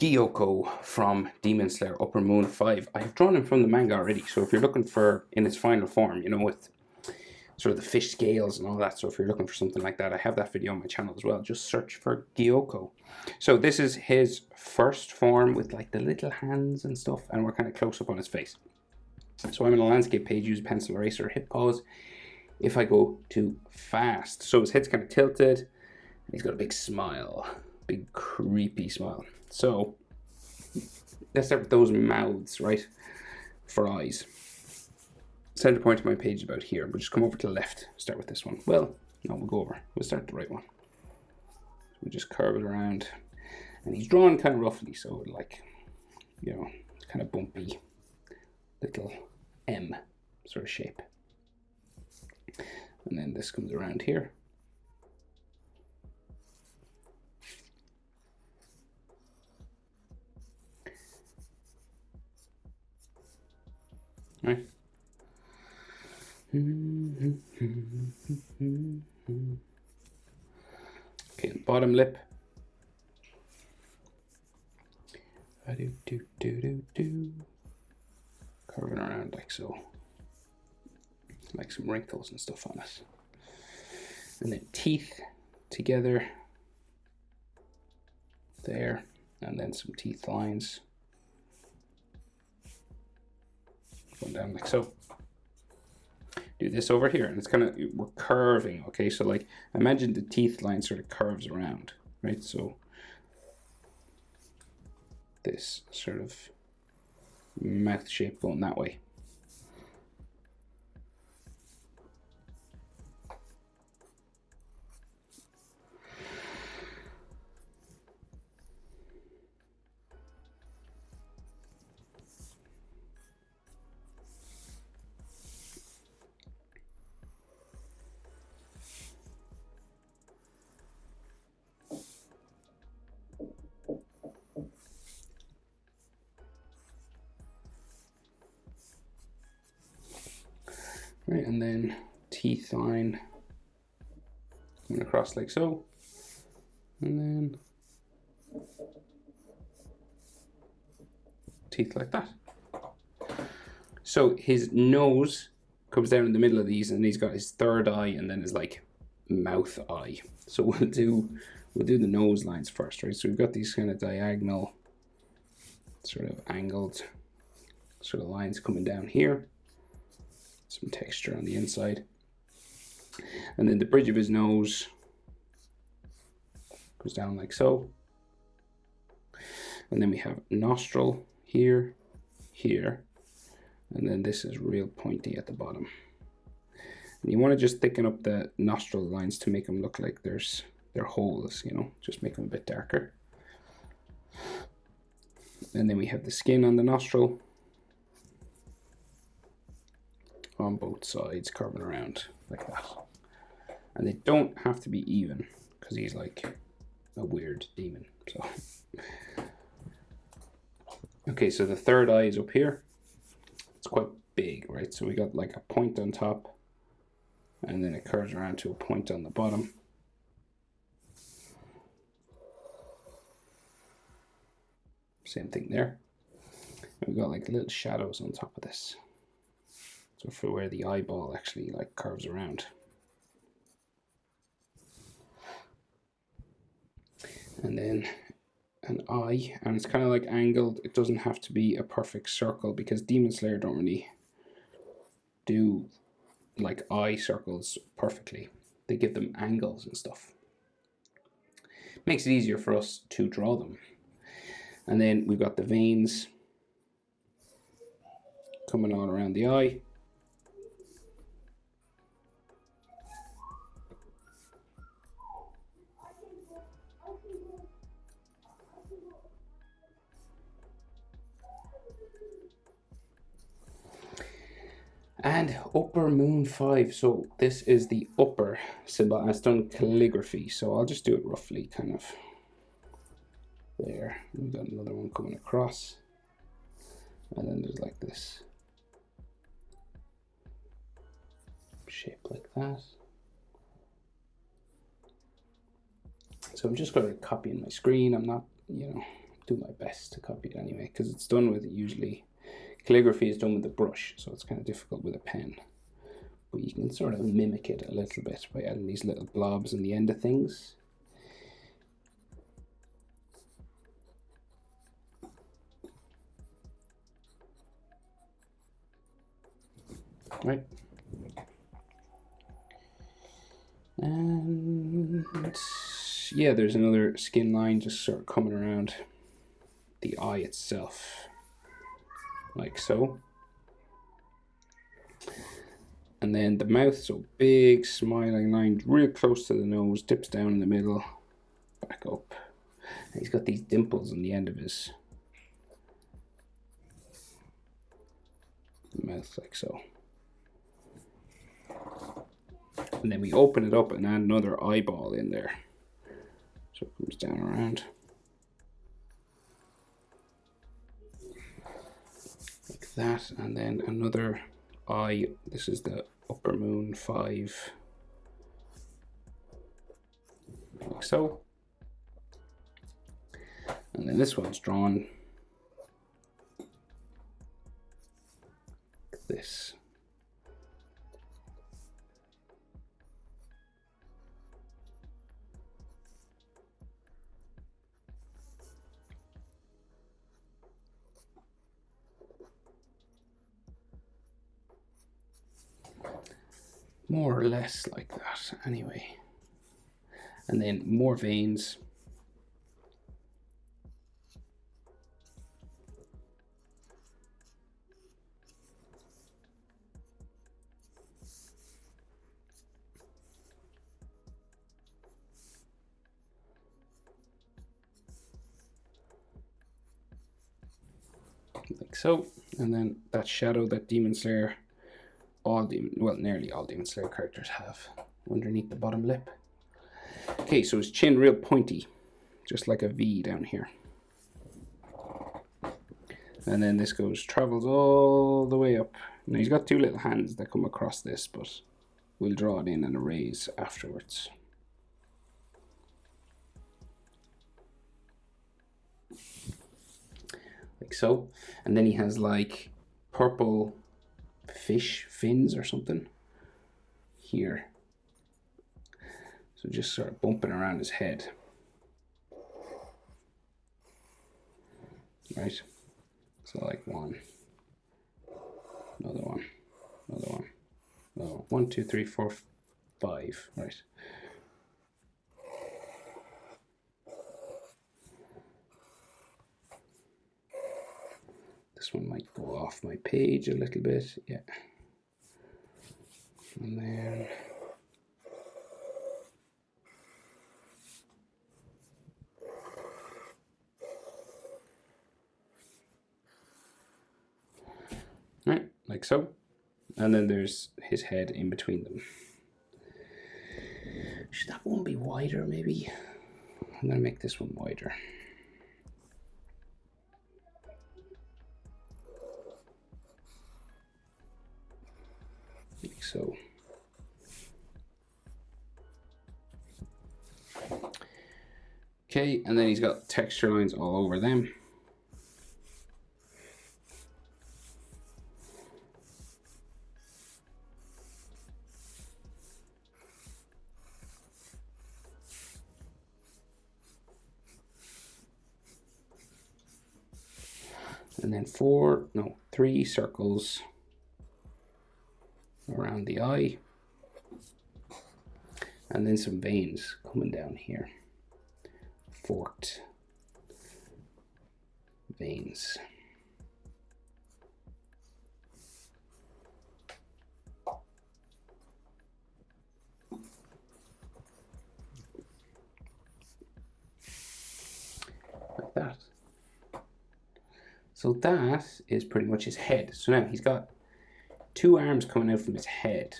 Gyokko from Demon Slayer Upper Moon 5. I have drawn him from the manga already, so if you're looking for in its final form, you know, with sort of the fish scales and all that, so if you're looking for something like that, I have that video on my channel as well. Just search for Gyokko. So this is his first form with like the little hands and stuff, and we're kind of close up on his face. So I'm in a landscape page, use pencil eraser, hit pause if I go too fast. So his head's kind of tilted, and he's got a big smile, big creepy smile. So let's start with those mouths, right, for eyes. Center point of my page is about here. We'll just come over to the left, start with this one. Well, no, we'll go over. We'll start the right one. So we'll just curve it around. And he's drawn kind of roughly, so like, you know, it's kind of bumpy, little M sort of shape. And then this comes around here. Right. Okay, bottom lip. Curving around like so. Like some wrinkles and stuff on it. And then teeth together. There. And then some teeth lines. Going down like so. Do this over here, and it's kind of, we're curving, okay? So like, imagine the teeth line sort of curves around, right? So this sort of mouth shape going that way. Right, and then teeth line going across like so, and then teeth like that. So his nose comes down in the middle of these, and he's got his third eye, and then his like mouth eye. So we'll do the nose lines first, right? So we've got these kind of diagonal, sort of angled sort of lines coming down here. Some texture on the inside. And then the bridge of his nose goes down like so. And then we have nostril here, here. And then this is real pointy at the bottom. And you want to just thicken up the nostril lines to make them look like they're holes, you know, just make them a bit darker. And then we have the skin on the nostril on both sides, curving around like that. And they don't have to be even, because he's like a weird demon. So okay, so the third eye is up here. It's quite big, right? So we got like a point on top, and then it curves around to a point on the bottom. Same thing there. And we got like little shadows on top of this. So for where the eyeball actually like curves around. And then an eye, and it's kind of like angled. It doesn't have to be a perfect circle, because Demon Slayer don't really do like eye circles perfectly. They give them angles and stuff. Makes it easier for us to draw them. And then we've got the veins coming all around the eye. And Upper Moon 5, so this is the upper symbol, and it's done calligraphy, so I'll just do it roughly, kind of there. We've got another one coming across, and then there's like this shape like that. So I'm just going to copy in my screen. I'm not, you know, do my best to copy it anyway, because it's done with, usually calligraphy is done with a brush, so it's kind of difficult with a pen. But you can sort of mimic it a little bit by adding these little blobs in the end of things. Right. And yeah, there's another skin line just sort of coming around the eye itself, like so. And then the mouth, so big smiling line, real close to the nose, dips down in the middle, back up. And he's got these dimples on the end of his mouth, like so. And then we open it up and add another eyeball in there. So it comes down around. Like that, and then another eye. This is the upper moon 5. Like so. And then this one's drawn like this. More or less like that, anyway. And then more veins. Like so. And then that shadow that Demon Slayer, nearly all Demon Slayer characters have underneath the bottom lip. Okay, so his chin real pointy, just like a V down here. And then this travels all the way up. Now he's got 2 little hands that come across this, but we'll draw it in and erase afterwards. Like so. And then he has like purple fish fins or something here. So just sort of bumping around his head. Right? So like 1, another one, another one, another one. 1, 2, 3, 4, 5, right? This one might go off my page a little bit, yeah. And then right, like so. And then there's his head in between them. Should that one be wider, maybe? I'm gonna make this one wider. Like so. Okay, and then he's got texture lines all over them. And then 3 circles around the eye. And then some veins coming down here. Forked veins. Like that. So that is pretty much his head. So now he's got 2 arms coming out from his head.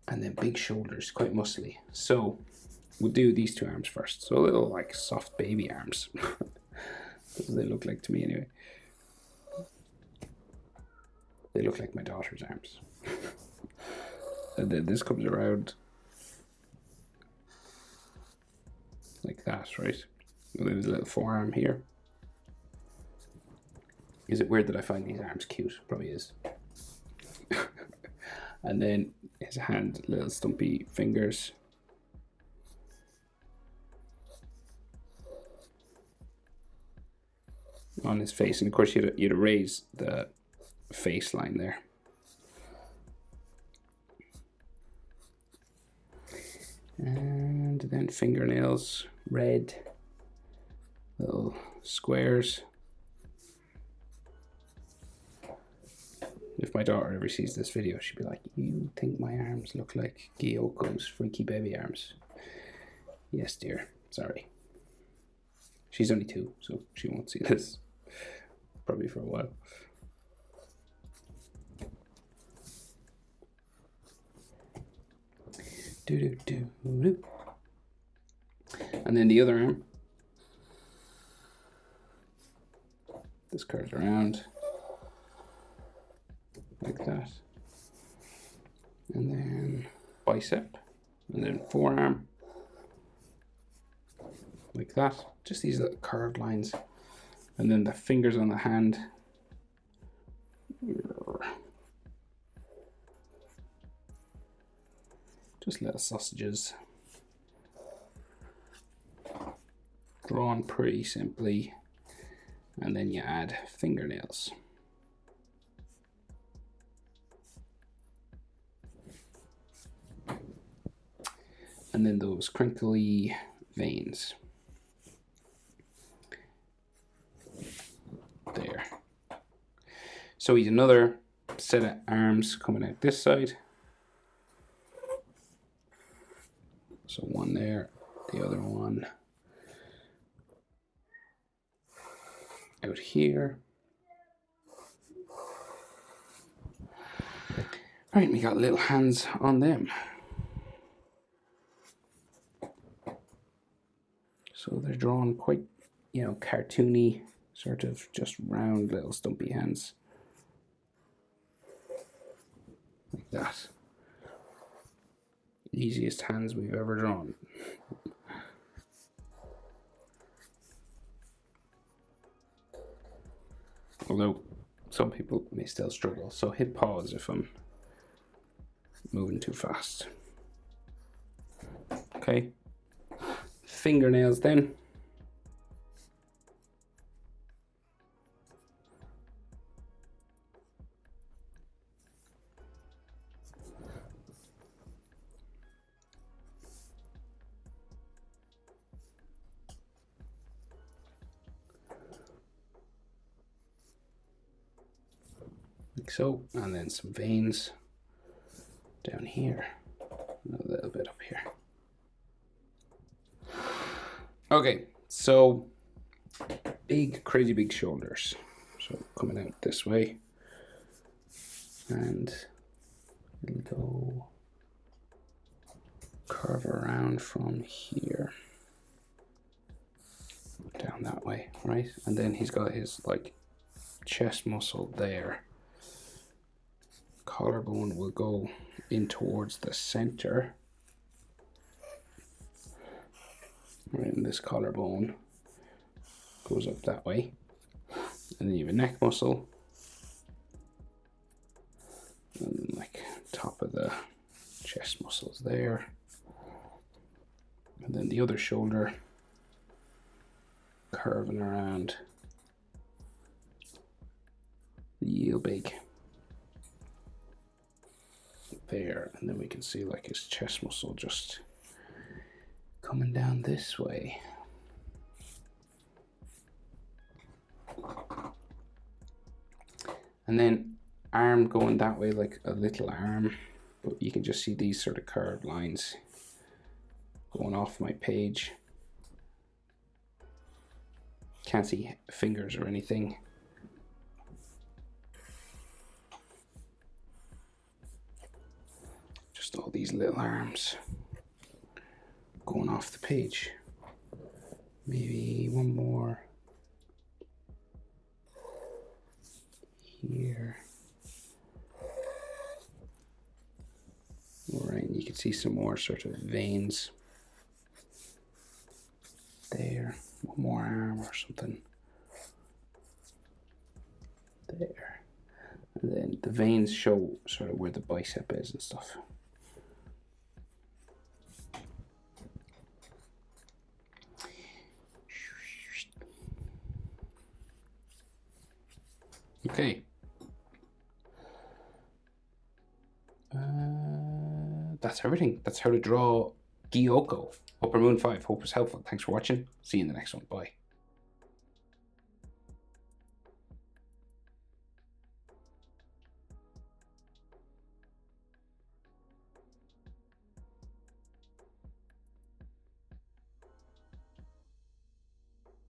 And then big shoulders, quite muscly. So we'll do these 2 arms first. So little like soft baby arms. That's what they look like to me anyway. They look like my daughter's arms. And then this comes around like that, right? There's a little forearm here. Is it weird that I find these arms cute? Probably is. And then his hand, little stumpy fingers. On his face, and of course you'd erase the face line there. And then fingernails, red, little squares. If my daughter ever sees this video, she'd be like, "You think my arms look like Gyokko's freaky baby arms?" Yes, dear. Sorry. She's only 2, so she won't see this probably for a while. And then the other arm. This curves around like that. And then bicep. And then forearm. Like that. Just these little curved lines. And then the fingers on the hand. Just little sausages. Drawn pretty simply. And then you add fingernails. And then those crinkly veins. There. So he's another set of arms coming out this side. So one there, the other one out here. Right, we got little hands on them. So they're drawn quite, cartoony, sort of just round little stumpy hands. Like that. Easiest hands we've ever drawn. Although some people may still struggle, so hit pause if I'm moving too fast. Okay. Fingernails then. Like so, and then some veins down here, a little bit up here. Okay, so big, crazy big shoulders. So coming out this way, and it'll go curve around from here down that way, right? And then he's got his chest muscle there. Collarbone will go in towards the center. Right, and this collarbone goes up that way. And then you have a neck muscle. And then top of the chest muscles there. And then the other shoulder curving around real big. There, and then we can see his chest muscle just coming down this way. And then arm going that way like a little arm, but you can just see these sort of curved lines going off my page. Can't see fingers or anything. Just all these little arms going off the page. Maybe one more here. All right, you can see some more sort of veins there. one more arm or something. There. And then the veins show sort of where the bicep is and stuff. Okay. That's everything. That's how to draw Gyokko, Upper Moon 5. Hope it's helpful. Thanks for watching. See you in the next one. Bye.